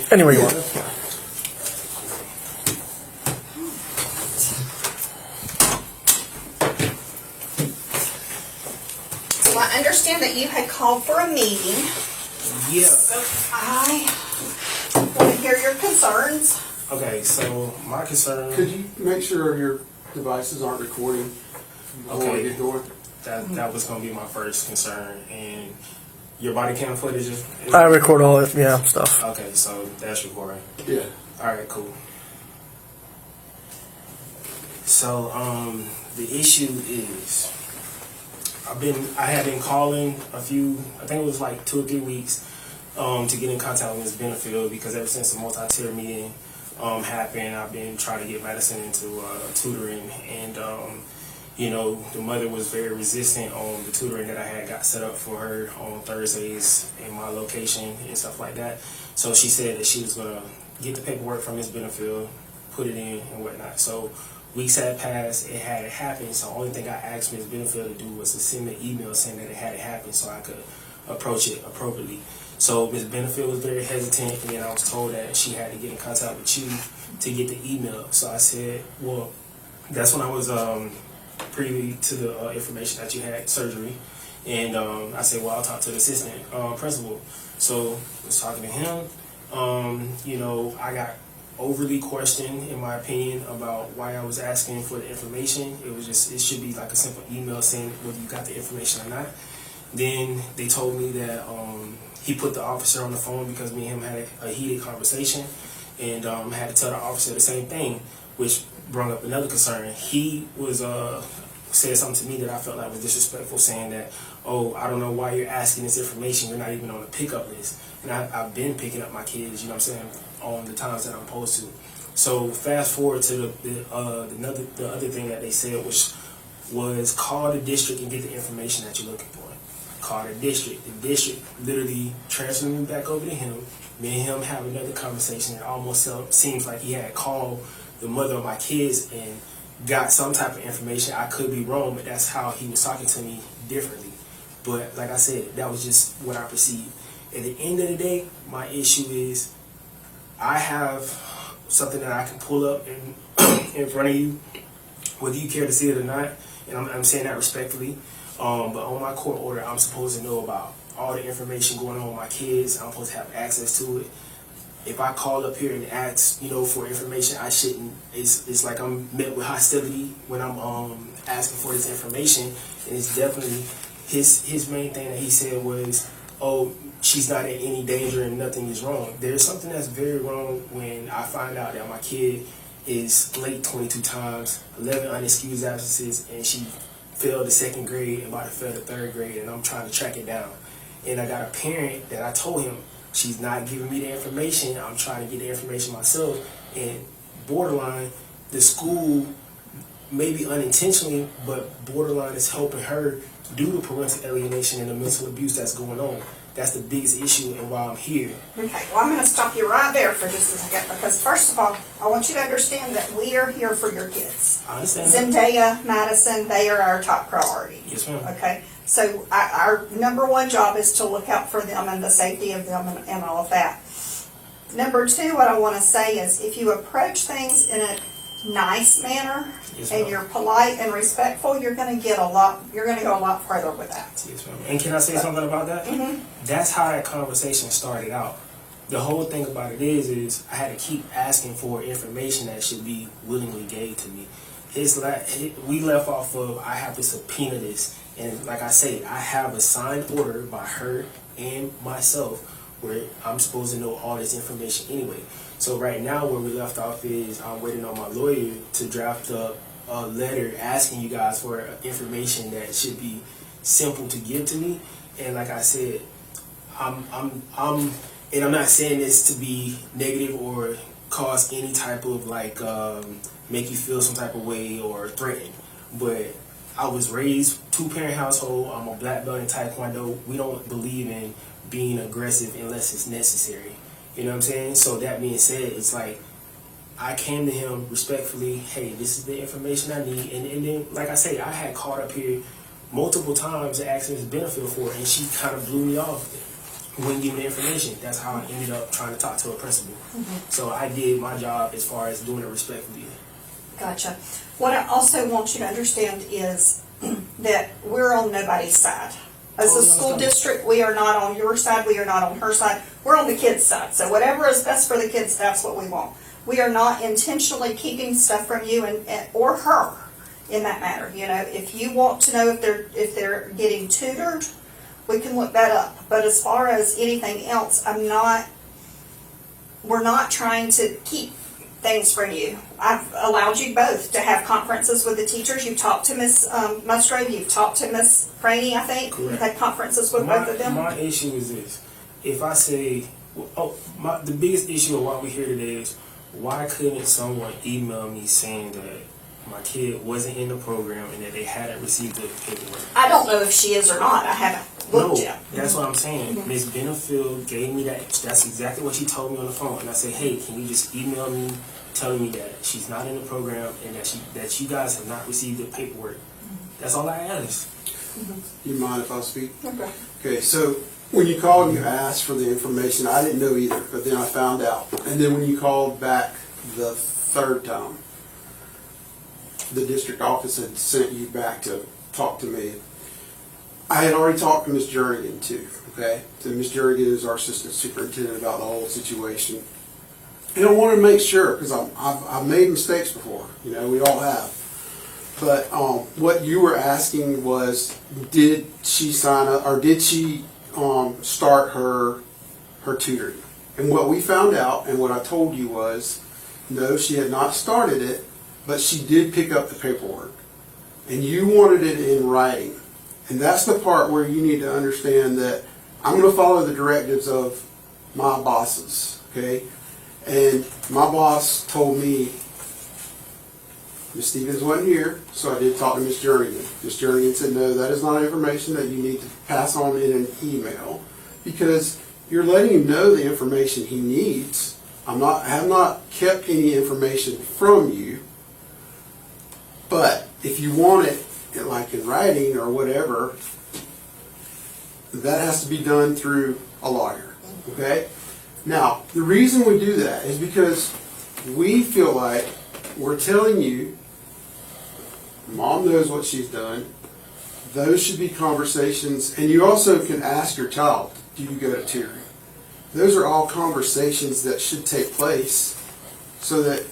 Anywhere you want. So I understand that you had called for a meeting. Yeah. So I want to hear your concerns. Okay, so my concern. Could you make sure your devices aren't recording before we get going? That was going to be my first concern. And your body cam footage is I record all of stuff. Okay, so that's recording. Yeah. All right, cool. So the issue is I have been calling I think it was like 2 or 3 weeks to get in contact with Ms. Benefield, because ever since the multi-tier meeting happened, I've been trying to get Madyson into tutoring, and the mother was very resistant on the tutoring that I had got set up for her on Thursdays in my location and stuff like that. So she said that she was going to get the paperwork from Ms. Benefield, put it in and whatnot. So weeks had passed, it hadn't happened, so the only thing I asked Ms. Benefield to do was to send me an email saying that it hadn't happened so I could approach it appropriately. So Ms. Benefield was very hesitant, and then I was told that she had to get in contact with you to get the email. So I said, well, that's when I was privy to the information that you had surgery, and I said, well, I'll talk to the assistant principal. So I was talking to him. I got overly questioned, in my opinion, about why I was asking for the information. It should be like a simple email saying whether you got the information or not. Then they told me that he put the officer on the phone because me and him had a heated conversation, and had to tell the officer the same thing, which brought up another concern. He was said something to me that I felt like was disrespectful, saying that, oh, I don't know why you're asking this information, you're not even on the pickup list. And I've been picking up my kids, you know what I'm saying, on the times that I'm supposed to. So fast forward to the other thing that they said, which was call the district and get the information that you're looking for. Call the district. The district literally transferred me back over to him. Me and him have another conversation. It almost seems like he had called the mother of my kids and got some type of information. I could be wrong, but that's how he was talking to me differently. But like I said, that was just what I perceived. At the end of the day, my issue is I have something that I can pull up in front of you, whether you care to see it or not, and I'm saying that respectfully. But on my court order, I'm supposed to know about all the information going on with my kids. I'm supposed to have access to it. If I call up here and ask, for information, I shouldn't. It's like I'm met with hostility when I'm asking for this information, and it's definitely his main thing that he said was, oh, she's not in any danger and nothing is wrong. There's something that's very wrong when I find out that my kid is late 22 times, 11 unexcused absences, and she failed the 2nd grade and about to fail the 3rd grade, and I'm trying to track it down. And I got a parent that I told him, she's not giving me the information, I'm trying to get the information myself, and borderline, the school, maybe unintentionally, but borderline is helping her do the parental alienation and the mental abuse that's going on. That's the biggest issue and why I'm here. Okay, well, I'm going to stop you right there for just a second, because first of all, I want you to understand that we are here for your kids. I understand. Zendaya, Madyson, they are our top priority. Yes, ma'am. Okay, so our number one job is to look out for them and the safety of them and all of that. Number two, what I want to say is, if you approach things in a nice manner, yes, and you're polite and respectful, you're going to go a lot further with that. Yes, ma'am. And can I say something about that? Mm-hmm. That's how that conversation started out. The whole thing about it is I had to keep asking for information that should be willingly gave to me. We left off of, I have to subpoena this, and like I say, I have a signed order by her and myself where I'm supposed to know all this information anyway. So right now where we left off is I'm waiting on my lawyer to draft up a letter asking you guys for information that should be simple to give to me. And like I said, and I'm not saying this to be negative or cause any type of make you feel some type of way or threaten, but I was raised two-parent household. I'm a black belt in Taekwondo. We don't believe in being aggressive unless it's necessary. You know what I'm saying? So that being said, it's like I came to him respectfully. Hey, this is the information I need. And then, like I say, I had called up here multiple times and asked Ms. Benefield for it, and she kind of blew me off. Wouldn't give me the information. That's how I ended up trying to talk to a principal. So I did my job as far as doing it respectfully. Gotcha. What I also want you to understand is that we're on nobody's side. As a school district, we are not on your side, we are not on her side, we're on the kids' side. So whatever is best for the kids, that's what we want. We are not intentionally keeping stuff from you or her in that matter. You know, if you want to know if they're getting tutored, we can look that up. But as far as anything else, we're not trying to keep things from you. I've allowed you both to have conferences with the teachers. You've talked to Ms. Musgrave, you've talked to Ms. Franey, I think. Correct. You've had conferences with both of them. My issue is this. If I say, the biggest issue of why we're here today is, why couldn't someone email me saying that my kid wasn't in the program and that they hadn't received the paperwork? I don't know if she is or not. I haven't looked yet. That's what I'm saying. Ms. Benefield gave me that. That's exactly what she told me on the phone. And I said, hey, can you just email me telling me that she's not in the program and that you guys have not received the paperwork? That's all I asked. You mind if I speak? Okay. Okay, so when you called, you asked for the information. I didn't know either, but then I found out. And then when you called back the third time, the district office had sent you back to talk to me. I had already talked to Ms. Jernigan too, okay? So Ms. Jernigan is our assistant superintendent about the whole situation. And I wanted to make sure, because I've made mistakes before, you know, we all have. But what you were asking was, did she sign up, or did she start her tutoring? And what we found out, and what I told you was, no, she had not started it, but she did pick up the paperwork. And you wanted it in writing. And that's the part where you need to understand that I'm going to follow the directives of my bosses, okay? And my boss told me, Ms. Stevens wasn't here, so I did talk to Ms. Jernigan. Ms. Jernigan said, no, that is not information that you need to pass on in an email, because you're letting him know the information he needs. I have not kept any information from you, but if you want it, like in writing or whatever, that has to be done through a lawyer, okay? Now, the reason we do that is because we feel like we're telling you, Mom knows what she's done. Those should be conversations, and you also can ask your child, do you go to tutoring? Those are all conversations that should take place so that,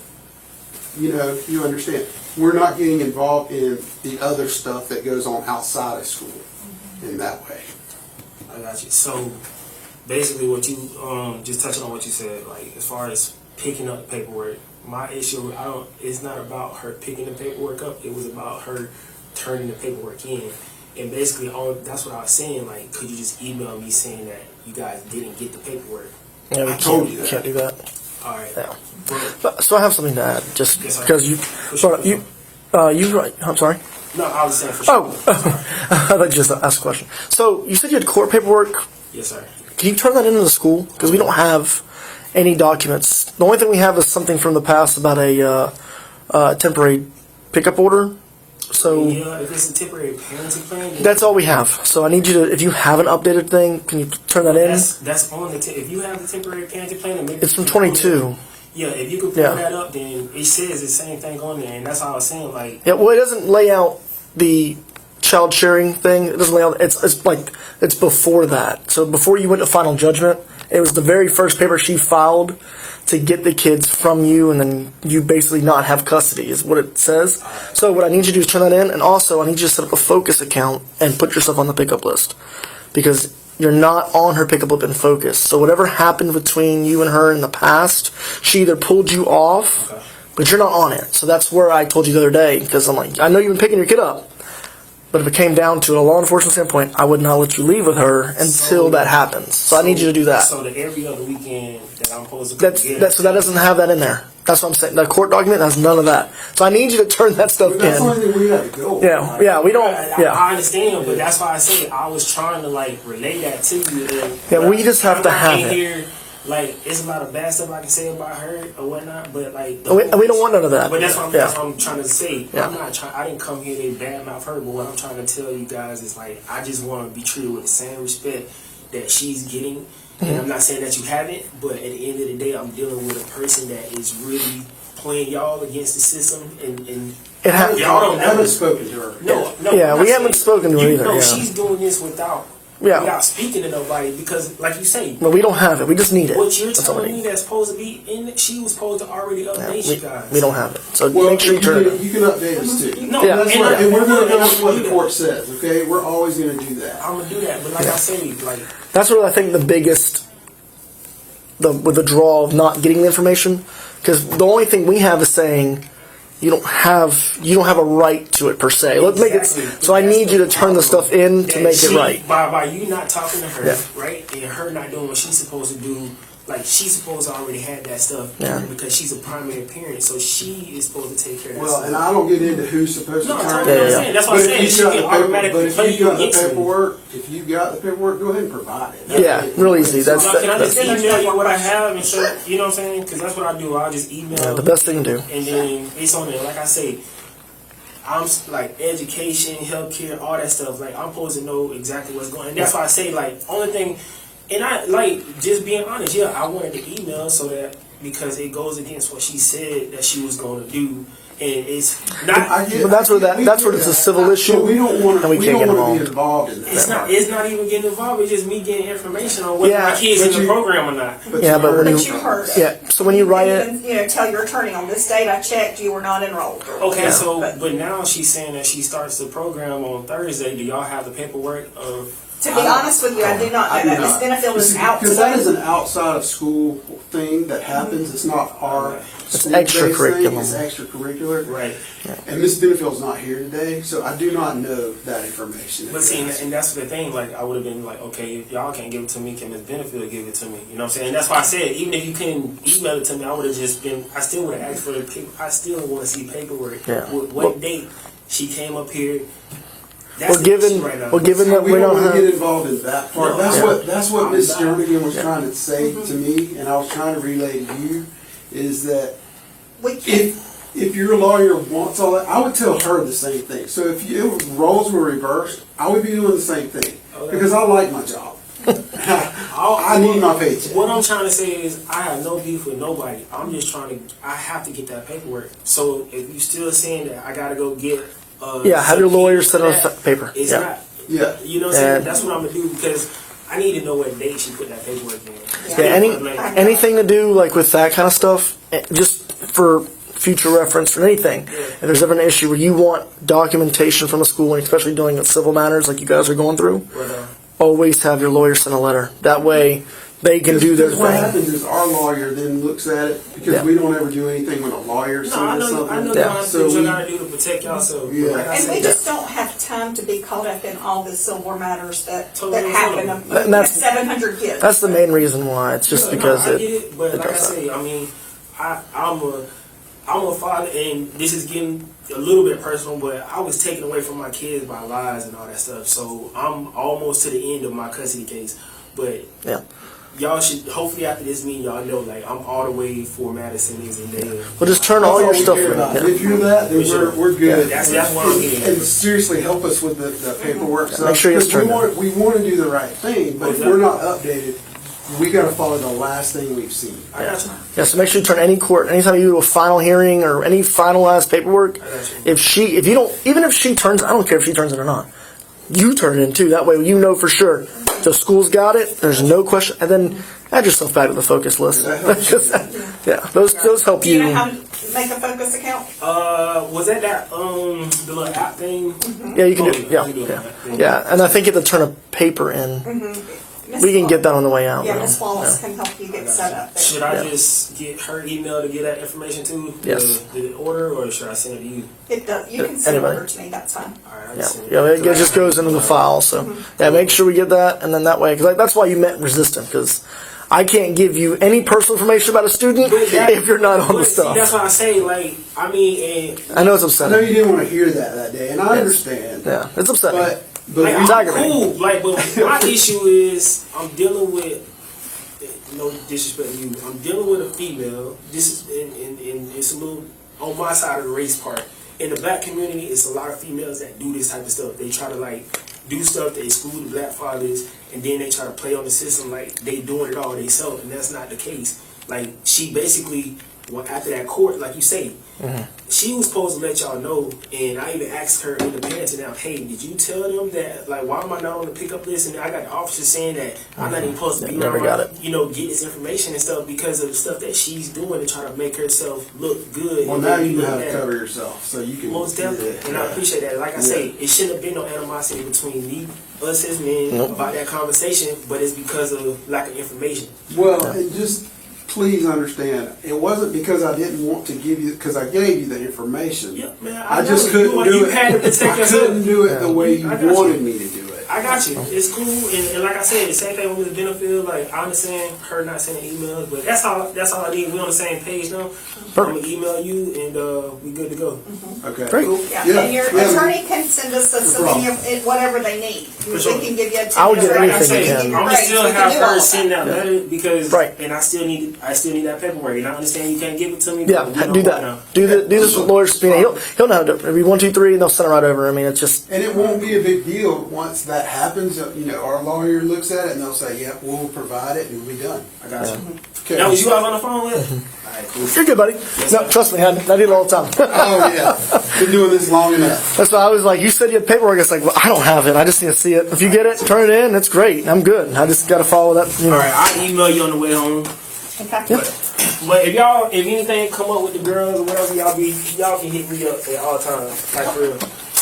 you know, you understand. We're not getting involved in the other stuff that goes on outside of school in that way. I got you. So basically what you, just touching on what you said, like as far as picking up the paperwork, my issue, it's not about her picking the paperwork up, it was about her turning the paperwork in. And basically that's what I was saying, like, could you just email me saying that you guys didn't get the paperwork? Yeah, we I told you can't do that. All right. Yeah. But, So I have something to add, just Yes, sir. because you, For sure. I'm sorry. no, I was saying for sure. Oh, I thought you just asked a question. So you said you had court paperwork. Yes, sir. Can you turn that into the school? Because we don't have any documents. The only thing we have is something from the past about a temporary pickup order. So Yeah, if it's a temporary parenting plan, then that's all we have. So I need you to, if you have an updated thing, can you turn that in? that's on the if you have the temporary parenting plan, then maybe It's from 22. Yeah, if you could pull Yeah. that up, then it says the same thing on there, and that's all I was saying. Like, Yeah, well, it doesn't lay out the child sharing thing. It doesn't lay out. It's like it's before that. So before you went to final judgment, it was the very first paper she filed to get the kids from you, and then you basically not have custody is what it says. So what I need you to do is turn that in, and also I need you to set up a Focus account and put yourself on the pickup list, because you're not on her pickup list in Focus. So whatever happened between you and her in the past, she either pulled you off, but you're not on it. So that's where I told you the other day, because I'm like, I know you've been picking your kid up, But if it came down to a law enforcement standpoint, I would not let you leave with her until that happens. So I need you to do that. So the every other weekend that I'm supposed to So that doesn't have that in there. That's what I'm saying. The court document has none of that. So I need you to turn that stuff But that's the in. only thing we have to go. Yeah, we don't. I understand, but that's why I say I was trying to like relay that to you. And Yeah, we just have to I'm not have in it. Here, like, it's a lot of bad stuff I can say about her or whatnot, but like, We don't want none of that. But that's what Yeah. I'm trying to say. Yeah. I'm not trying. I didn't come here to badmouth her, but what I'm trying to tell you guys is like, I just want to be treated with the same respect that she's getting. And I'm not saying that you haven't, but at the end of the day, I'm dealing with a person that is really playing y'all against the system, and y'all don't I haven't know. spoken to her. No, Yeah, I'm we not haven't saying- spoken to her you either, know yeah. she's doing this without speaking to nobody because, like you say, But we don't have it. We just need it. what you're That's all we telling me need. that's supposed to be in. She was supposed to already update you guys. We don't have it. So Well, make sure you turn it in. you can update us too. No, Yeah. That's and right. And we're going to go with what do the that. court says, okay? We're always going to do that. I'm gonna do that, but like I say, like That's what I think the biggest, with the draw of not getting the information, because the only thing we have is saying you don't have a right to it per se. Let's make it. Exactly. So I need you to turn the stuff in to that make it right. By you not talking to her, Yeah. right, and her not doing what she's supposed to do. Like, she's supposed to already have that stuff Yeah. because she's a primary parent, so she is supposed to take care of that Well, stuff. and I don't get into who's supposed No, to I turn totally it in. understand. That's what But I'm saying. if She you got can the paper, automatically but if play you you got the against me. paperwork, if you got the paperwork, go ahead and provide it. Yeah, real easy. That's So can I just that's email you what I have and show, you know what I'm saying? Because that's what I do. I'll just email the best thing to do. and then it's on there. Like I say, I'm like education, healthcare, all that stuff. Like, I'm supposed to know exactly what's going on. And that's why I say, like, only thing, and I like just being honest. Yeah, I wanted the email so that because it goes against what she said that she was going to do, and it's not. But that's where it's a civil issue, So we don't want and we can't get to be involved. involved in that. It's not even getting involved. It's just me getting information on whether Yeah, my kids but in the you- program or not. Yeah, but when But you heard it. Yeah, so when you write it, And, tell your attorney on this date I checked, you were not enrolled. Okay, Yeah. so But but now she's saying that she starts the program on Thursday. Do y'all have the paperwork of? to be honest with you, I do not know that. Miss Benefield is out Because that is today. an outside of school thing that happens. It's not our school-based extracurricular. thing. It's extracurricular. Right. And Miss Benefield's not here today, so I do not know that information. But see, and that's the thing. Like, I would have been like, okay, if y'all can't give it to me, can Miss Benefield give it to me? You know what I'm saying? And that's why I said, even if you couldn't email it to me, I would have just been. I still would have asked for the paper. I still want to see paperwork. Yeah. What date she came up here? That's Well, the given issue right now. that we we don't don't want to get have. involved in that part. No, That's what Miss Jernigan was trying to say to me, and I was trying to relay to you, is that We can't. if your lawyer wants all that, I would tell her the same thing. So if roles were reversed, I would be doing the same thing Okay. because I like my job. I need my paycheck. What I'm trying to say is, I have no beef with nobody. I'm just trying to. I have to get that paperwork. So if you still saying that I gotta go get. Yeah, have your lawyer subpoena send for us that, paper. It's Yeah. not. Yeah. You know what I'm saying? And- That's what I'm gonna do because I need to know what date she put that paperwork in. Yeah, anything to do like with that kind of stuff, just for future reference or anything. If there's ever an issue where you want documentation from a school, and especially dealing with civil matters like you guys are going through, always have your lawyer send a letter. That way they can do their Because what thing. happens is our lawyer then looks at it because Yeah. we don't ever do anything when a lawyer No, sends I us know. something. I know Yeah. y'all have So things you we- gotta do to protect yourself. Yeah. Like I And we said, just don't have time to be caught up in all the civil matters that Totally happen. understandable. And that's- 700 kids. That's the main reason why. It's just no, because I it. get it, but it like I does that. say, I mean, I'm a father, and this is getting a little bit personal, but I was taken away from my kids by lies and all that stuff. So I'm almost to the end of my custody case. But Yeah. y'all should, hopefully after this meeting, y'all know, like, I'm all the way for Madyson is in there. Well, just turn all your stuff in. about. Yeah. If you're that, then we're good. That's what I'm getting. And seriously, help us with the paperwork stuff. make sure you because turn we want to do the right thing, but if we're not updated, we got to follow the last thing we've seen. I got you. Yeah, so make sure you turn anytime you do a final hearing or any finalized paperwork, if you don't, even if she turns, I don't care if she turns it or not, you turn it in too. That way you know for sure the school's got it. There's no question, and then add yourself back to the focus list. Yeah, those help Do you know you. how to make a focus account? Was that the little app thing? Yeah, you can do. Oh, Yeah, you can do yeah, that. yeah. And I think you have to turn a paper in. we can get that on the way out. Yeah, though. Ms. Wallace can help you get set up there. Should I Yeah. just get her email to get that information to Yes. the order, or should I send it to you? It does, you can send it Anybody. over to me, that's fine. All right, I'll Yeah, just send yeah, it just goes into the file. So, yeah, make sure we get that, and then that way, because that's why you met resistant, because I can't give you any personal information about a student if you're not on the But see, that's stuff. why I say, like, I mean, and I know it's I know upsetting. you didn't want to hear that day, and I understand. Yeah, it's upsetting. But like, It's I'm aggravating. cool. Like, but my issue is I'm dealing with, no disrespect to you, I'm dealing with a female. This is, and it's a little on my side of the race part. In the black community, it's a lot of females that do this type of stuff. They try to like do stuff that exclude the black fathers, and then they try to play on the system like they doing it all themselves, and that's not the case. Like, she basically, well, after that court, like you say, she was supposed to let y'all know, and I even asked her in the parenting now, hey, did you tell them that, like, why am I not on the pickup list? And I got the officer saying that I'm not even supposed to be Never got around, it. you know, get this information and stuff because of the stuff that she's doing to try to make herself look good. well, and now then you know look how to bad. cover yourself, so you can. Most definitely, and I appreciate that. Like I say, it shouldn't have been no animosity between us as men about that conversation, but it's because of lack of information. Well, and just please understand, it wasn't because I didn't want to give you, because I gave you the information. Yeah, man, I just know. couldn't do You it. had to protect I yourself. couldn't do it the way you I got you. wanted me to do it. I got you. It's cool, and like I said, the same thing with Ms. Benefield. Like, I understand her not sending emails, but that's all. That's all I need. We on the same page now. I'm gonna email you, and we good to go. Okay. Great. Cool. Yeah, Yeah. and your Yeah. attorney can send us problem. whatever they need. We sure. can give you a I would get template. Like I anything say, you I'm can. gonna still We can have do all her of send that. that letter because, Right. and I still need that paperwork. And I understand you can't give it to me. Yeah, but we do don't want that. Do this with lawyer subpoena. He'll know how to do it. It'll be 1, 2, 3, and they'll send it right over. I mean, it's just And it won't be a big deal once that happens. You know, our lawyer looks at it and they'll say, "Yeah, we'll provide it," and we'll be done. I got you. Okay. Now, was you out on the phone with? All right, cool. you're good, buddy. No, trust me, I do it all the time. Oh yeah, been doing this long enough. That's why I was like, you said you had paperwork. It's like, well, I don't have it. I just need to see it. If you get it, turn it in. It's great. I'm good. I just got to follow that. You know. All right, I'll email you on the way home. Okay. But if anything come up with the girls or whatever, y'all can hit me up at all times, like for real.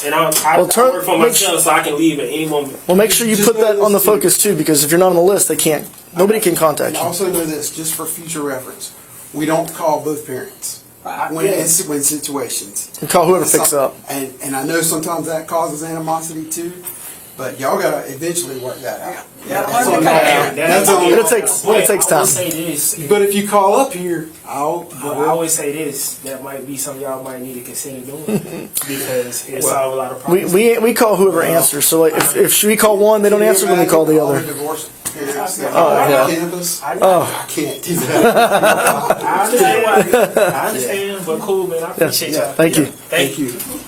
And I work for myself, so I can leave at any moment. Well, make sure you Just put that know on the this, too. focus too, because if you're not on the list, they can't. Nobody can contact And you. also know this, just for future reference, we don't call both parents when Yeah. when situations. And call whoever picks up. And I know sometimes that causes animosity too, but y'all gotta eventually work that out. Yeah, That's work on it out. y'all. That's on It y'all. takes I time. will say this. But if you call up here, I always say this. That might be something y'all might need to consider doing because it solve a lot of problems. We call whoever answers. So like, if we call one, they don't answer, then we call the other. Divorce parents that Oh, are yeah. on campus. I can't do that. understand why. I understand, but cool, man. I appreciate y'all. Thank you. Thank you. Thank you.